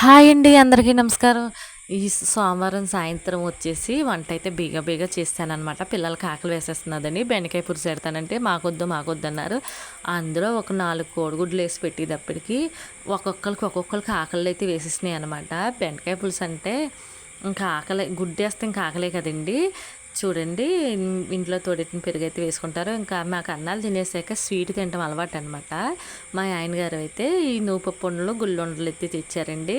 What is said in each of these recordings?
Hi అండి. అందరికీ నమస్కారం. ఈ సోమవారం సాయంత్రం వచ్చేసి వంటయితే బేగ చేశాననమాట. పిల్లలకి ఆకలి వేసేస్తున్నదండి. బెండకాయ పులుసు పెడతానంటే మాకొద్దన్నారు. అందులో ఒక 4 కోడిగుడ్లేసి పెట్టేటప్పటికి ఒక్కొక్కళ్ళకి ఆకలైతే వేసేసినాయనమాట. బెండకాయ పులుసు అంటే ఇంకా గుడ్డేస్తే ఇంకా ఆకలే కదండీ! చూడండి ఇంట్లో తోడెట్టిన పెరుగైతే వేసుకుంటారు. ఇంకా మాకు అన్నాలు తినేసాక స్వీట్ తినటం అలవాటనమాట. మా ఆయన గారు అయితే ఈ నూపప్పు ఉండలు, గుళ్ళుండలు ఎత్తి తెచ్చారండి.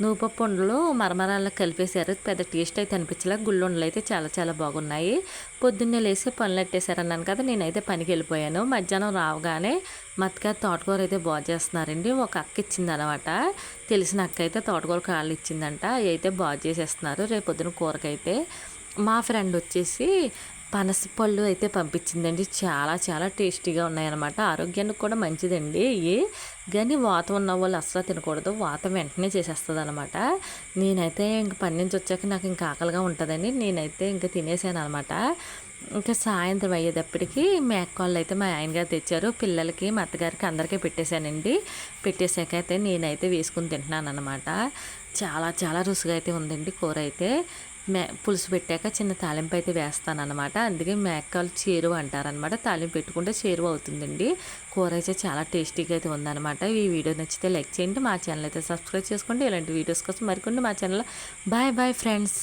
నూపప్పు ఉండలు మరమరాల్లో కలిపేశారు. పెద్ద టేస్ట్ అయితే అనిపించలే. గుళ్ళుండలు అయితే చాలా బాగున్నాయి. పొద్దున్నే లేసి పనులెట్టేశారన్నాను కదా! నేనైతే పనికెళ్ళిపోయాను. మధ్యాహ్నం రావగానే మా అత్తగారు తోటకూర అయితే చేస్తున్నారండి. ఒక అక్క ఇచ్చిందనమాట. తెలిసిన అక్క అయితే తోటకూర కాళ్ళు ఇచ్చిందంట. అవి అయితే చేసేస్తున్నారు రేపొద్దున కూరకైతే. మా ఫ్రెండ్ వచ్చేసి పనసపళ్ళు అయితే పంపించిందండి. చాలా టేస్టీగా ఉన్నాయన్నమాట. ఆరోగ్యానికి కూడా మంచిదండి ఇయి. కానీ వాతం ఉన్న వాళ్ళు అస్సలు తినకూడదు. వాతం వెంటనే చేసేస్తదనమాట. నేనైతే ఇంక పని నుంచి వచ్చాక నాకు ఇంకా ఆకలిగా ఉంటదని నేనైతే ఇంక తినేసాననమాట. ఇంకా సాయంత్రం అయ్యేటప్పటికి మేకకాళ్ళు అయితే మా ఆయన గారు తెచ్చారు. పిల్లలకి, మా అత్తగారికి అందరికీ పెట్టేశానండి. పెట్టేశాక అయితే నేనైతే వేసుకొని తింటున్నాననమాట. చాలా రుచిగా అయితే ఉందండి కూర అయితే. పులుసు పెట్టాక చిన్న తాలింపు అయితే వేస్తానన్నమాట. అందుకే మేకలు చేరువ అంటారనమాట. తాలింపు పెట్టుకుంటే చేరువ అవుతుందండి. కూర అయితే చాలా టేస్టీగా అయితే ఉందన్నమాట. ఈ వీడియో నచ్చితే లైక్ చేయండి. మా ఛానల్ అయితే సబ్స్క్రైబ్ చేసుకోండి. ఇలాంటి వీడియోస్ కోసం మరికొన్ని మా ఛానల్. Bye friends.